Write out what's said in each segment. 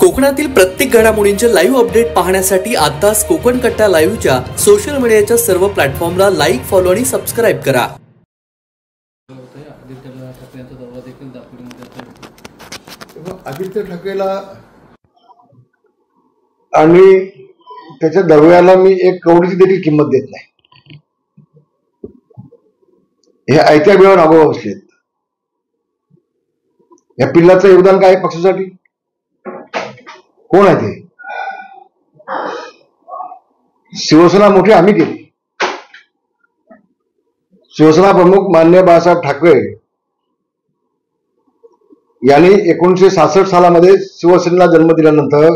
कोकणातील प्रत्येक घडामोडींचे लाईव्ह अपडेट पाहण्यासाठी आताच कोकण कट्टा लाईव्हच्या सोशल मीडियाच्या सर्व प्लॅटफॉर्मला लाईक, फॉलो आणि सबस्क्राईब करा। आदित्य ठाकरेला आणि त्याच्या दरव्याला मी एक कवडीची देखील किंमत देत नाही। हे आयत्या वेळेवर अभाव असलेत। या पिल्लाचं योगदान काय पक्षासाठी? कोण आहे ते? शिवसेना मोठी आम्ही केली। शिवसेना प्रमुख माननीय बाळासाहेब ठाकरे यांनी 1966 सालामध्ये शिवसेनेला जन्म दिल्यानंतर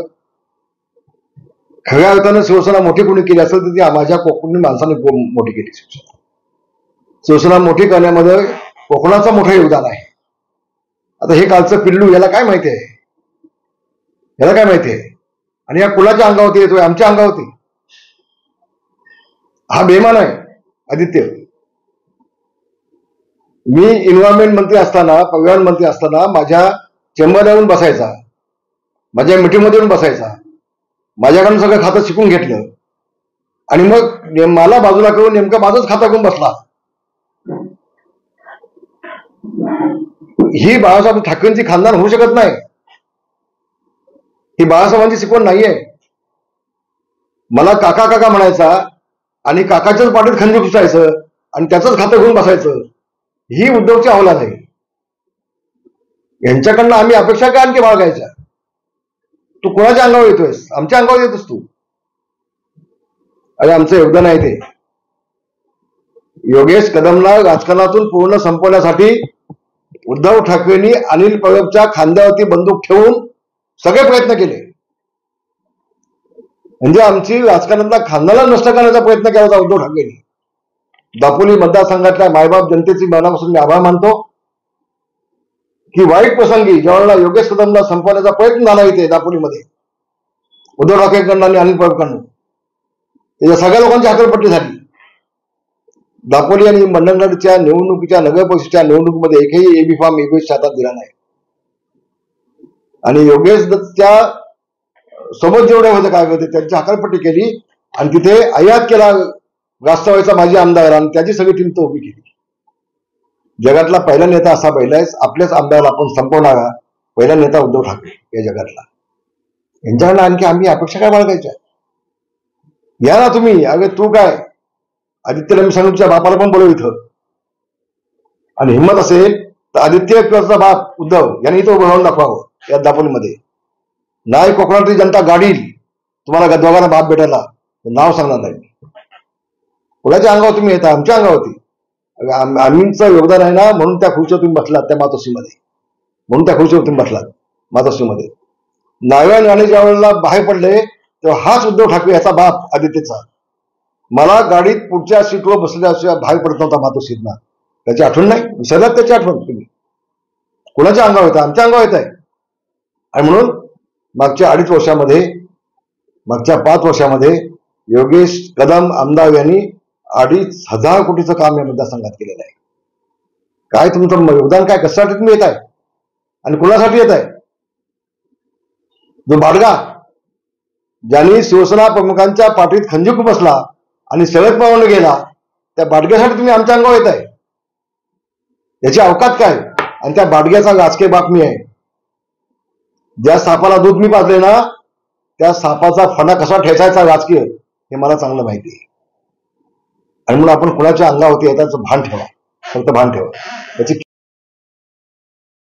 खऱ्या अर्थानं शिवसेना मोठी कोणी केली असेल तर ती माझ्या कोकणी माणसाने मोठी केली। शिवसेना मोठी करण्यामध्ये कोकणाचं मोठं योगदान आहे। आता हे कालचं पिल्लू याला काय माहिती आहे? याला काय माहिती आहे? आणि या कुणाच्या अंगावरती येतोय? आमच्या अंगावरती। हा बेमान आहे आदित्य। मी एन्व्हायरमेंट मंत्री असताना, पर्यावरण मंत्री असताना माझ्या चेंबरला येऊन बसायचा, माझ्या मीटिंगमध्ये येऊन बसायचा, माझ्याकडून सगळं खातं शिकून घेतलं आणि मग मला बाजूला करून नेमकं माझंच खातं घेऊन बसला। ही बाळासाहेब ठाकरेंची खानदान होऊ शकत नाही। ही बाळासाहेबांची शिकवण नाहीये। मला काका काका म्हणायचा आणि काकाच्याच पाठीत खंजीर घुसायचं आणि त्याचंच खातं घेऊन बसायचं। ही उद्धवची अवलाद आहे। यांच्याकडनं आम्ही अपेक्षा काय आणखी बाळगायच्या? तू कोणाच्या अंगावर येतोयस? आमच्या अंगावर येतोस तू। आणि आमचं योगदान आहे ते। योगेश कदमला राजकारणातून पूर्ण संपवण्यासाठी उद्धव ठाकरेंनी अनिल परबच्या खांद्यावरती बंदूक ठेवून सगळे प्रयत्न केले। म्हणजे आमची राजकारणातला खांदाला नष्ट करण्याचा प्रयत्न केला होता उद्धव ठाकरेंनी। दापोली मतदारसंघातल्या मायबाप जनतेची मनापासून मी आभार मानतो की वाईट प्रसंगी ज्यावेळेला योगेश कदमला संपवण्याचा प्रयत्न झाला इथे दापोलीमध्ये उद्धव ठाकरेंकडून आणि अनिल परबकडून, त्याच्या सगळ्या लोकांची हाकलपट्टी झाली। दापोली आणि मंडणगडच्या निवडणुकीच्या नगर परिषदेच्या निवडणुकीमध्ये एकही एबी फॉर्म योगेशच्या हातात दिला नाही। आणि योगेश दत्तच्या सोबत जेवढे होते काय होते त्यांची हाकलपट्टी केली आणि तिथे आयात केला राष्ट्रवादीचा माजी आमदार आणि त्याची सगळी टीम तो उभी केली। जगातला पहिला नेता असा पहिलाच आपल्याच आमदाराला आपण संपवणारा पहिला नेता उद्धव ठाकरे या जगातला। यांच्याकडनं आणखी आम्ही अपेक्षा काय बाळगायच्या? या ना तुम्ही। अगं तू काय आदित्यला मी सांगू तुझ्या बापाला पण बोलव इथं, आणि हिंमत असेल तर आदित्य किंवा बाप उद्धव यांनी इथं उभं राहून दाखवावं या दापोलीमध्ये। नाही कोकणातली जनता गाडील तुम्हाला दोघांना बाप भेटायला, नाव सांगणार नाही। कुणाच्या अंगावर तुम्ही येता? आमच्या अंगावरती। आम्हीचं योगदान आहे ना, म्हणून त्या खुर्चीवर तुम्ही बसलात त्या मातोश्रीमध्ये, म्हणून त्या खुर्चीवर तुम्ही बसलात मातोश्रीमध्ये। नारायण राणे ज्या वेळेला बाहेर पडले तेव्हा हाच उद्धव ठाकरे याचा बाप आदित्यचा मला गाडीत पुढच्या सीटवर बसल्याशिवाय बाहेर पडत नव्हता मातोश्रीतना। त्याची आठवण नाही? विसरलात त्याची आठवण तुम्ही? कुणाच्या अंगावर येतं? आमच्या अंगावर येत आहे। आणि म्हणून मागच्या 2.5 वर्षामध्ये, मागच्या 5 वर्षामध्ये योगेश कदम आमदार यांनी 2,500 कोटीचं काम या मतदारसंघात केलेलं आहे। काय तुमचं योगदान काय? कशासाठी तुम्ही येत आहे आणि कुणासाठी येत आहे? जो बाडगा ज्यांनी शिवसेना प्रमुखांच्या पाठीत खंजीर बसला आणि शरद पवारने गेला, त्या बाडग्यासाठी तुम्ही आमच्या अंगावर येत आहे? याची अवकात काय? आणि त्या बाडग्याचा राजकीय बातमी आहे। ज्या सापाला दूध मी पाजले ना, त्या सापाचा फणा कसा ठेचायचा राजकीय हे मला चांगलं माहिती आहे। आणि म्हणून आपण कुणाच्या अंगावरती येताचं भान ठेवा, फक्त भान ठेवा। त्याची